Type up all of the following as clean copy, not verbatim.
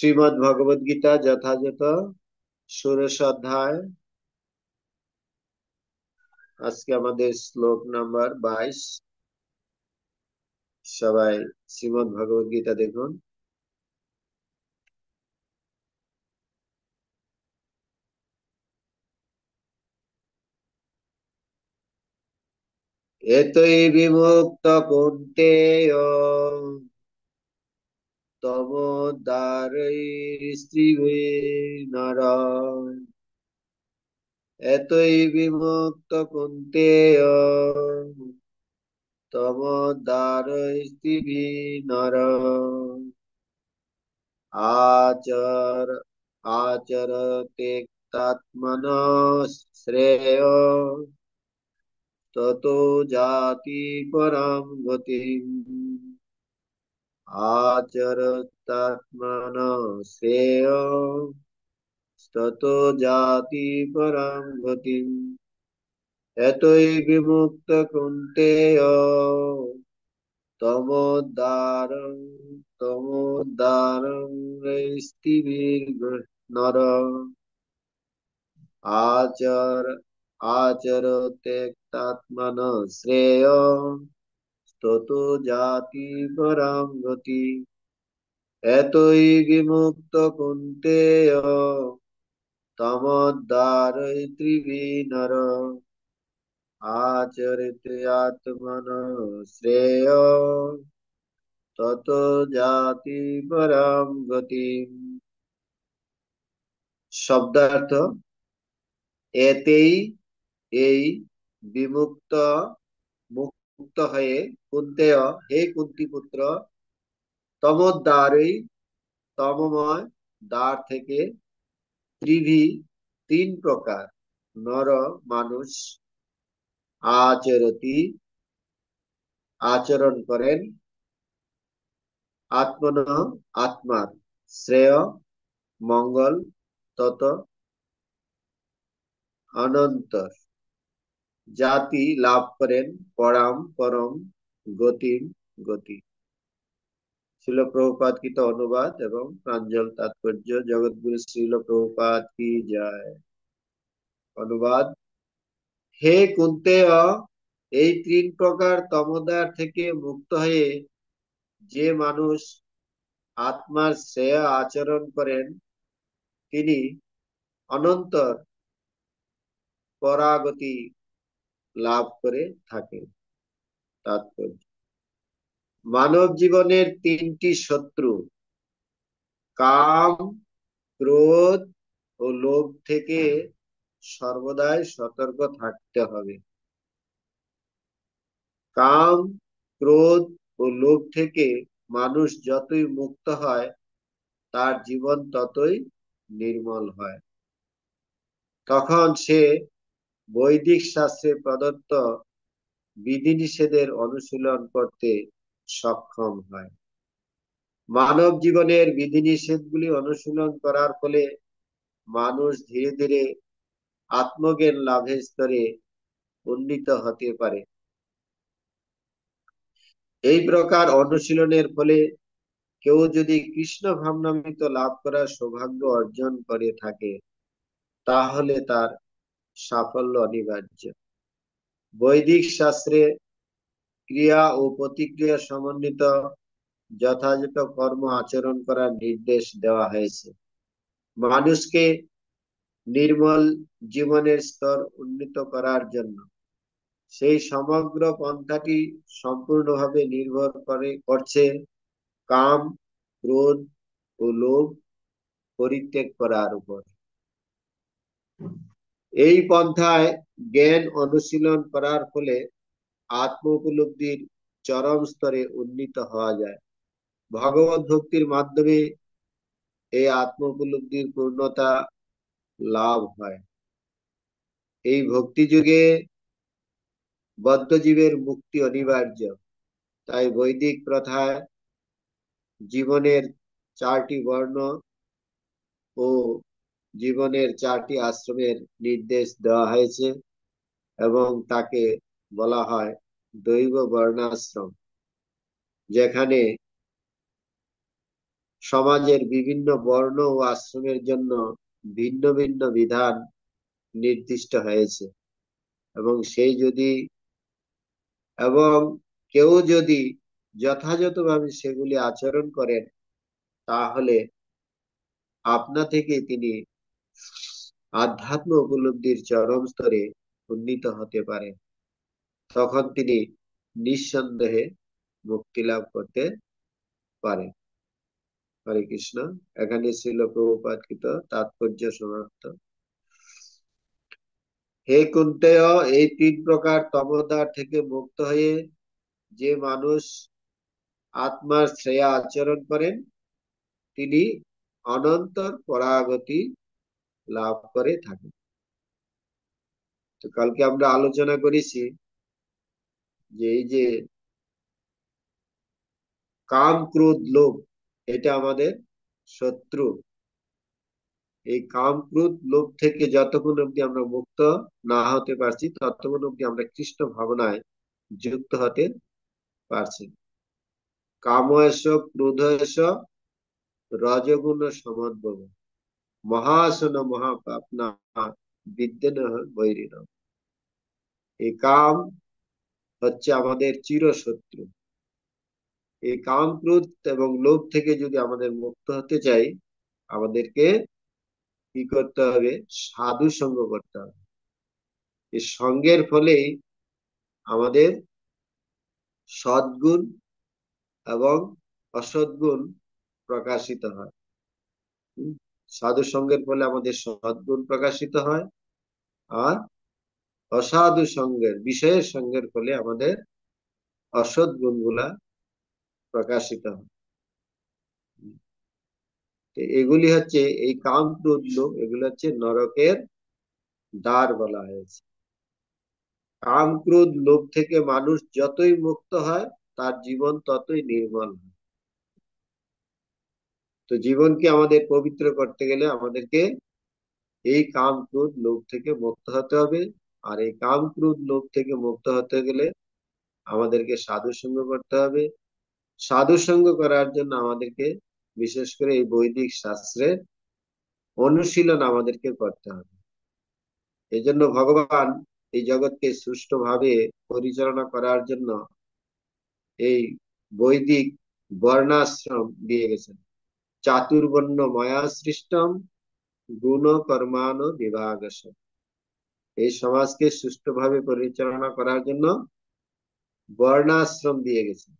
শ্রীমদ্ ভগবদ গীতা যথাযথ ষোড়শ অধ্যায়। আজকে আমাদের শ্লোক নাম্বার 22। সবাই শ্রীমদ্ ভগবদ গীতা দেখুন। এতই বিমুক্ত কৌন্তেয় তমোদ্দারৈস্ত্রিভি নর। এতই বিমুক্ত কৌন্তেয় তমোদ্দারৈস্ত্রিভি নর। आचर आचरते तत्मनः श्रेय ततो जाति परम गतिम्। आचरतात्मनः श्रेय ततो जाति परम गतिम्। एतै विमुक्त कुन्तेय तमोद्दारं तमोद्दारं नर। आचर आचरते तात्मनः श्रेय ततो जाति परं गति। एतै विमुक्त कुन्तेय तमोद्दारयित्रिभिः नर। आचरते आत्मनः श्रेय ततो जाति परम गति। শব্দার্থ: এতেই এই বিমুক্ত মুক্ত হয়ে কুন্তেয় হে কুন্তি পুত্র তমোদ্দারই তমময় দ্বার থেকে ত্রিভি তিন প্রকার নর মানুষ আচরতি আচরণ করেন আত্মনঃ আত্মার শ্রেয় মঙ্গল তত অনন্তর জাতি লাভ করেন পরাম পরম গতিম গতি। শ্রীল প্রভুপাদ কৃত অনুবাদ এবং প্রাঞ্জল তাৎপর্য। জগৎগুরু শ্রীল প্রভুপাদ কি জয়। অনুবাদ: হে কুন্তেয়, এই তিন প্রকার তমোদার থেকে মুক্ত হয়ে যে মানুষ আত্মার শ্রেয় আচরণ করেন তিনি অনন্তর পরাগতি লাভ করে থাকেন। তাৎপর্য: মানব জীবনের তিনটি শত্রু কাম, ক্রোধ ও লোভ থেকে সর্বদাই সতর্ক থাকতে হবে। কাম, ক্রোধ ও লোভ থেকে মানুষ যতই মুক্ত হয় তার জীবন ততই নির্মল হয়। তখন সে বৈদিক শাস্ত্রে প্রদত্ত বিধিনিষেধের অনুশীলন করতে সক্ষম হয়। মানব জীবনের বিধিনিষেধগুলি অনুশীলন করার ফলে মানুষ ধীরে ধীরে আত্মজ্ঞান লাভের স্তরে উন্নীত হতে পারে। এই প্রকার অনুশীলনের ফলে কেউ যদি কৃষ্ণ ভাবনামৃত লাভ করার সৌভাগ্য অর্জন করে থাকে তাহলে তার সাফল্য অনিবার্য। বৈদিক শাস্ত্রে ক্রিয়া ও প্রতিক্রিয়া সমন্বিত যথাযথ কর্ম আচরণ করার নির্দেশ দেওয়া হয়েছে। মানুষকে নির্মল জীবনের স্তর উন্নীত করার জন্য সেই সমগ্র পন্থাটি সম্পূর্ণভাবে নির্ভর করছে কাম, ক্রোধ ও লোভ পরিত্যাগ করার উপর। এই পন্থায় জ্ঞান অনুশীলন করার ফলে আত্ম উপলব্ধির চরম স্তরে উন্নীত হওয়া যায়। ভগবত ভক্তির মাধ্যমে এই আত্ম উপলব্ধির পূর্ণতা লাভ হয়। এই ভক্তি যুগে বদ্ধজীবের মুক্তি অনিবার্য। তাই বৈদিক প্রথায় জীবনের চারটি বর্ণ ও জীবনের চারটি আশ্রমের নির্দেশ দেওয়া হয়েছে এবং তাকে বলা হয় দৈব বর্ণাশ্রম, যেখানে সমাজের বিভিন্ন বর্ণ ও আশ্রমের জন্য ভিন্ন ভিন্ন বিধান নির্দিষ্ট হয়েছে, এবং সেই যদি এবং কেউ যদি যথাযথভাবে সেগুলি আচরণ করেন, তাহলে আপনা থেকে তিনি আধ্যাত্ম উপলব্ধির চরম স্তরে উন্নীত হতে পারেন। তখন তিনি নিঃসন্দেহে মুক্তি লাভ করতে পারেন। হরে কৃষ্ণ। এখানে ছিল প্রভুপাদকৃত তাৎপর্য সমাপ্ত। হে কুন্তেয়, এই তিন প্রকার তমোদ্বার থেকে মুক্ত হয়ে যে মানুষ আত্মার শ্রেয়া আচরণ করেন, তিনি অনন্তর পরাগতি লাভ করে থাকেন। তো কালকে আমরা আলোচনা করেছি যে এই যে কাম ক্রোধ লোভ, এটা আমাদের শত্রু। এই কাম ক্রোধ লোভ থেকে যতক্ষণ অব্দি আমরা মুক্ত না হতে পারছি, ততক্ষণ অব্দি আমরা কৃষ্ণ ভাবনায় যুক্ত হতে পারছি। কাম এস ক্রোধ এস রজগুণ সমদ্ভব, মহাসন মহাপাপ না বিদ্যেন বৈরিণ। এই কাম হচ্ছে আমাদের চিরশত্রু। এই কাম ক্রোধ এবং লোভ থেকে যদি আমাদের মুক্ত হতে চাই, আমাদেরকে কি করতে হবে? সাধু সঙ্গ করতে হবে। এই সঙ্গের ফলেই আমাদের সদ্গুণ এবং অসদ্গুণ প্রকাশিত হয়। সাধু সঙ্গের ফলে আমাদের সদ্গুণ প্রকাশিত হয়, আর অসাধু সঙ্গের বিষয়ের সঙ্গের ফলে আমাদের অসৎ গুণগুলা প্রকাশিত হয়। এগুলি হচ্ছে এই কাম ক্রোধ লোভ, এগুলো হচ্ছে নরকের দ্বার বলা হয়েছে। কাম ক্রোধ লোভ থেকে মানুষ যতই মুক্ত হয়, তার জীবন ততই নির্মল হয়। তো জীবনকে আমাদের পবিত্র করতে গেলে আমাদেরকে এই কাম ক্রোধ লোভ থেকে মুক্ত হতে হবে। আর এই কাম ক্রোধ লোভ থেকে মুক্ত হতে গেলে আমাদেরকে সাধু সঙ্গ করতে হবে। সাধু সঙ্গ করার জন্য আমাদেরকে বিশেষ করে এই বৈদিক শাস্ত্রের অনুশীলন আমাদেরকে করতে হবে। এই জন্য ভগবান এই জগৎকে সুষ্ঠুভাবে পরিচালনা করার জন্য এই বৈদিক বর্ণাশ্রম দিয়ে গেছেন। চাতুর্বর্ণ ময়া সৃষ্টম গুণ কর্মান বিভাগস। এই সমাজকে সুষ্ঠুভাবে পরিচালনা করার জন্য বর্ণাশ্রম দিয়ে গেছে।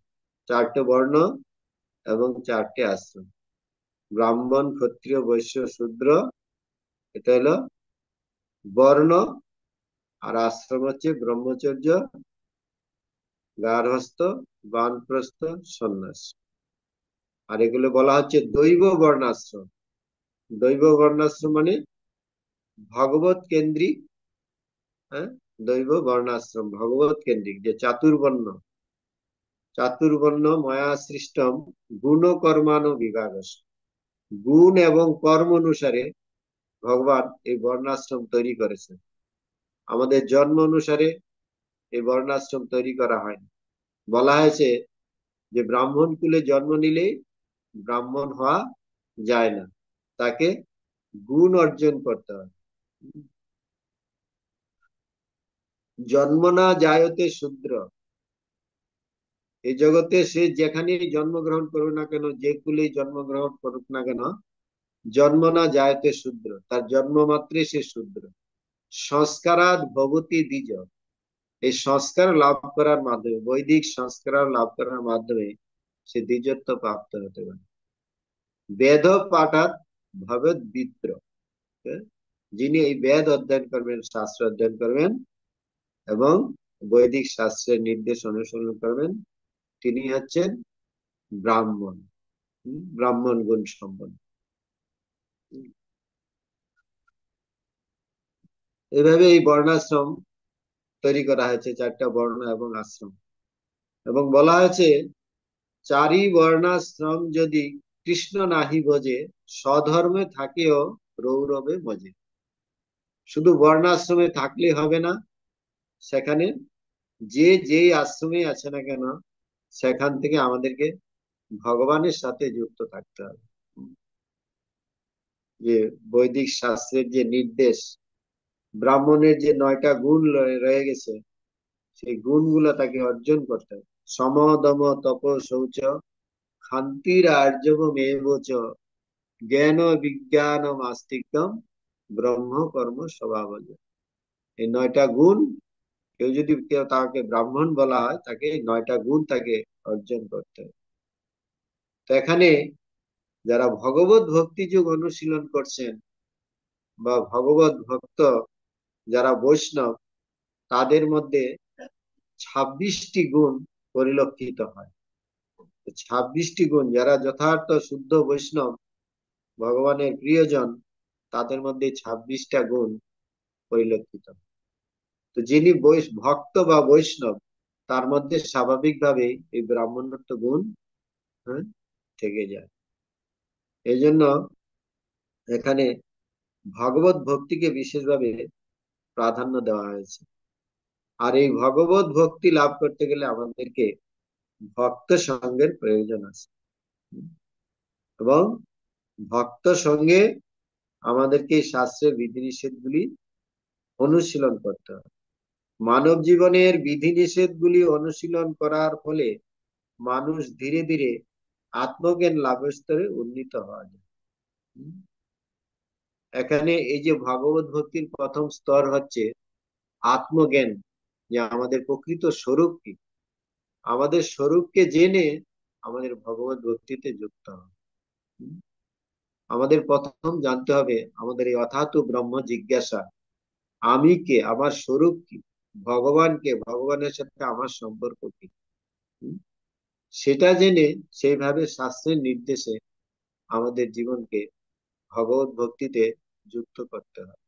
চারটে বর্ণ এবং চারটে আশ্রম, ব্রাহ্মণ ক্ষত্রিয় বৈশ্য শূদ্র, এটা হলো বর্ণ। আর আশ্রম হচ্ছে ব্রহ্মচর্য, গার্হস্থ, বানপ্রস্থ, সন্ন্যাস। আর এগুলো বলা হচ্ছে দৈব বর্ণাশ্রম। দৈব বর্ণাশ্রম মানে ভগবত কেন্দ্রিক। হ্যাঁ, দৈব বর্ণাশ্রম ভগবত কেন্দ্রিক। যে চাতুর্বর্ণ, চাতুর্বর্ণ ময়া সৃষ্টম গুণ কর্মানো বিভাগ, গুণ এবং কর্ম অনুসারে ভগবান এই বর্ণাশ্রম তৈরি করেছেন। আমাদের জন্ম অনুসারে এই বর্ণাশ্রম তৈরি করা হয়নি। বলা হয়েছে যে ব্রাহ্মণ কুলে জন্ম নিলে ব্রাহ্মণ হওয়া যায় না, তাকে গুণ অর্জন করতে হয়। জন্ম না জায়তে শূদ্র, এই জগতে সে যেখানেই জন্মগ্রহণ করুক না কেন, যে কুলেই জন্মগ্রহণ করুক না কেন, জন্ম না জায়তে শূদ্র, তার জন্ম মাত্রে সে শূদ্র। সংস্কারাদ ভবতি দ্বিজ, এই সংস্কার লাভ করার মাধ্যমে, বৈদিক সংস্কার লাভ করার মাধ্যমে সে দ্বিজত্ব প্রাপ্ত হতে পারে। বেদ পাঠাত ভবেদ বিপ্র, যিনি এই বেদ অধ্যয়ন করবেন, শাস্ত্র অধ্যয়ন করবেন এবং বৈদিক শাস্ত্রের নির্দেশ অনুসরণ করবেন, তিনি হচ্ছেন ব্রাহ্মণ, ব্রাহ্মণ গুণ সম্পন্ন। এইভাবে এই বর্ণাশ্রম তৈরি করা হয়েছে, চারটা বর্ণ এবং আশ্রম। এবং বলা হয়েছে চারি বর্ণাশ্রম যদি কৃষ্ণ নাহি বোঝে, স্বধর্মে থাকেও রৌরবে মজে। শুধু বর্ণাশ্রমে থাকলে হবে না, সেখানে যে যেই আশ্রমে আছে না কেন, সেখান থেকে আমাদেরকে ভগবানের সাথে যুক্ত থাকতে হবে। যে বৈদিক শাস্ত্রের যে নির্দেশ, ব্রাহ্মণের যে 9টা গুণ রয়ে গেছে, সেই গুণগুলো তাকে অর্জন করতে হবে। সম দম তপ শৌচ ক্ষান্তির আর্জবম এবচ জ্ঞান বিজ্ঞান আস্তিক্যম ব্রহ্ম কর্ম স্বভাবজ। এই 9টা গুণ, কেউ তাকে ব্রাহ্মণ বলা হয়, তাকে এই 9টা গুণ তাকে অর্জন করতে হবে। তো এখানে যারা ভগবত ভক্তি যোগ অনুশীলন করছেন বা ভগবত ভক্ত যারা বৈষ্ণব, তাদের মধ্যে 26টি গুণ পরিলক্ষিত হয়। 26টি গুণ, যারা যথার্থ শুদ্ধ বৈষ্ণব, ভগবানের প্রিয়জন, তাদের মধ্যে 26টা গুণ পরিলক্ষিত হয়। তো যিনি ভক্ত বা বৈষ্ণব, তার মধ্যে স্বাভাবিকভাবেই এই ব্রাহ্মণত্ব গুণ, হ্যাঁ, থেকে যায়। এই জন্য এখানে ভগবত ভক্তিকে বিশেষভাবে প্রাধান্য দেওয়া হয়েছে। আর এই ভগবত ভক্তি লাভ করতে গেলে আমাদেরকে ভক্ত সঙ্গের প্রয়োজন আছে, এবং ভক্ত সঙ্গে আমাদেরকে এই শাস্ত্রের বিধিনিষেধ গুলি অনুশীলন করতে হবে। মানব জীবনের বিধিনিষেধগুলি অনুশীলন করার ফলে মানুষ ধীরে ধীরে আত্মজ্ঞান লাভের স্তরে উন্নীত হওয়া যায়। এখানে এই যে ভগবত ভক্তির প্রথম স্তর হচ্ছে আত্মজ্ঞান, যে আমাদের প্রকৃত স্বরূপ কি। আমাদের স্বরূপকে জেনে আমাদের ভগবত ভক্তিতে যুক্ত হবে। আমাদের প্রথম জানতে হবে আমাদের এই অথাতু ব্রহ্ম জিজ্ঞাসা, আমি কে, আমার স্বরূপ কি, ভগবান কে, ভগবানের সাথে আমার সম্পর্ক কি। সেটা জেনে সেইভাবে শাস্ত্রের নির্দেশে আমাদের জীবনকে ভগবত ভক্তিতে যুক্ত করতে হবে।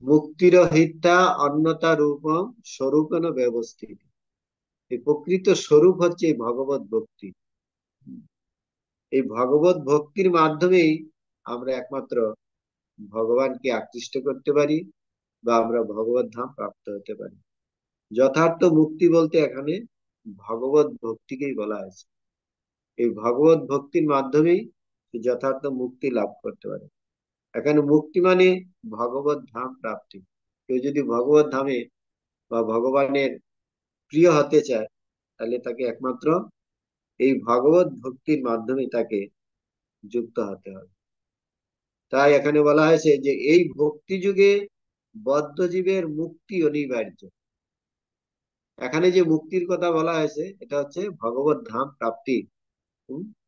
মুক্তিরহিতা অন্যতা রূপম স্বরূপেণ ব্যবস্থিত। এই প্রকৃত স্বরূপ হচ্ছে এই ভগবত ভক্তি। এই ভগবত ভক্তির মাধ্যমেই আমরা একমাত্র ভগবানকে আকৃষ্ট করতে পারি, বা আমরা ভগবত ধাম প্রাপ্ত হতে পারি। যথার্থ মুক্তি বলতে এখানে ভগবত ভক্তিকেই বলা হয়েছে। এই ভগবত ভক্তির মাধ্যমেই যথার্থ মুক্তি লাভ করতে পারে। এখানে মুক্তি মানে ভগবত ধাম প্রাপ্তি। কেউ যদি ভগবত ধামে বা ভগবানের প্রিয় হতে চায়, তাহলে তাকে একমাত্র এই ভগবত ভক্তির মাধ্যমে তাকে যুক্ত হতে হবে। তাই এখানে বলা হয়েছে যে এই ভক্তি যুগে বদ্ধ জীবের মুক্তি অনিবার্য। এখানে যে মুক্তির কথা বলা হয়েছে, এটা হচ্ছে ভগবত ধাম প্রাপ্তি,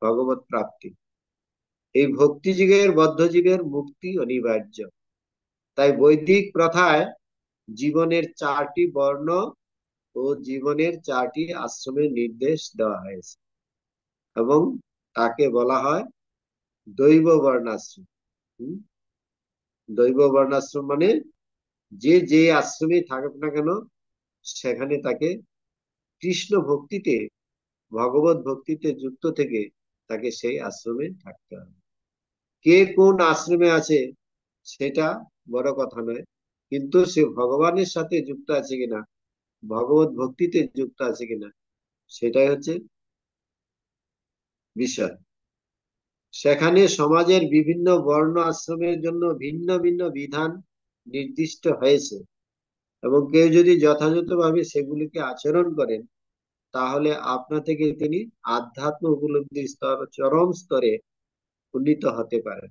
ভগবত প্রাপ্তি। এই ভক্তি যুগের বদ্ধ জীবের মুক্তি অনিবার্য। তাই বৈদিক প্রথায় জীবনের 4টি বর্ণ ও জীবনের 4টি আশ্রমের নির্দেশ দেওয়া হয়েছে, এবং তাকে বলা হয় দৈব বর্ণাশ্রম। দৈব বর্ণাশ্রম মানে যে যে আশ্রমে থাকুক না কেন, সেখানে তাকে কৃষ্ণ ভক্তিতে, ভগবত ভক্তিতে যুক্ত থেকে তাকে সেই আশ্রমে থাকতে হবে। কে কোন আশ্রমে আছে সেটা বড় কথা নয়, কিন্তু সে ভগবানের সাথে যুক্ত আছে কিনা, ভগবত ভক্তিতে যুক্ত আছে কিনা, সেটাই হচ্ছে বিষয়। সেখানে সমাজের বিভিন্ন বর্ণ আশ্রমের জন্য ভিন্ন ভিন্ন বিধান নির্দিষ্ট হয়েছে, এবং কেউ যদি যথাযথভাবে সেগুলিকে আচরণ করেন, তাহলে আপনা থেকে তিনি আধ্যাত্ম উপলব্ধির স্তর, চরম স্তরে উন্নীত হতে পারেন।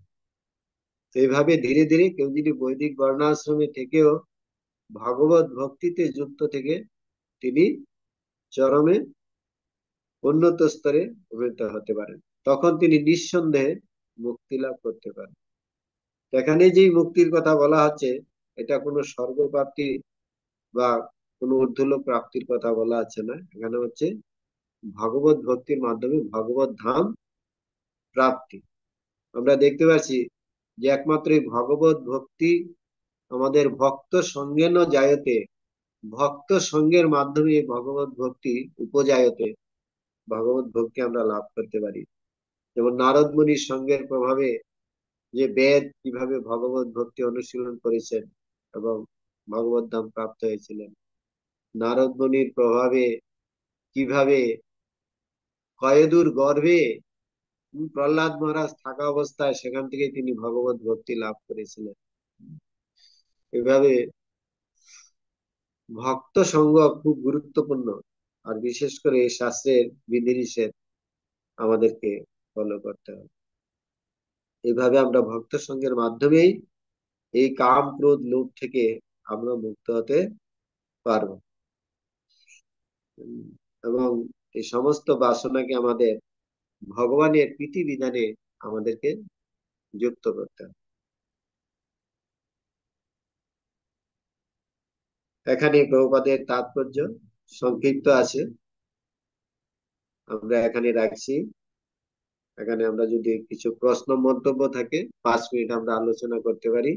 এইভাবে ধীরে ধীরে কেউ যদি বৈদিক বর্ণাশ্রমে থেকেও ভগবত ভক্তিতে যুক্ত থেকে তিনি চরমে উন্নত স্তরে উন্নীত হতে পারেন, তখন তিনি নিঃসন্দেহে মুক্তি লাভ করতে পারেন। এখানে যেই মুক্তির কথা বলা হচ্ছে, এটা কোনো স্বর্গ প্রাপ্তি বা কোনো ঊর্ধ্বলোক প্রাপ্তির কথা বলা হচ্ছে না। এখানে হচ্ছে ভগবত ভক্তির মাধ্যমে ভগবত ধাম প্রাপ্তি। আমরা দেখতে পাচ্ছি যে একমাত্র এই ভগবত ভক্তি আমাদের ভক্ত সঙ্গেন জায়তে, ভক্ত সঙ্গের মাধ্যমে ভগবত ভক্তি উপজায়তে, ভগবত ভক্তি আমরা লাভ করতে পারি। যেমন নারদ মুনির সঙ্গের প্রভাবে যে বেদ কিভাবে ভগবত ভক্তি অনুশীলন করেছেন এবং ভগবত ধাম প্রাপ্ত হয়েছিলেন, নারদ মুনির প্রভাবে কিভাবে কয়েদুর গর্ভে প্রহ্লাদ মহারাজ থাকা অবস্থায় সেখান থেকে তিনি ভগবত ভক্তি লাভ করেছিলেন। এভাবে ভক্ত সঙ্গ খুব গুরুত্বপূর্ণ। আর বিশেষ করে এই শাস্ত্রের বিধিনিষেধ আমাদেরকে ফলো করতে হবে। এইভাবে আমরা ভক্ত সঙ্গের মাধ্যমেই এই কাম ক্রোধ লোভ থেকে আমরা মুক্ত হতে পারবো। উম, এবং এই সমস্ত বাসনাকে আমাদের ভগবানের প্রীতি বিধানে আমাদেরকে যুক্ত করতে হবে। এখানে প্রভুপাদের তাৎপর্য সংক্ষিপ্ত আছে, আমরা এখানে রাখছি। এখানে আমরা যদি কিছু প্রশ্ন মন্তব্য থাকে 5 মিনিট আমরা আলোচনা করতে পারি।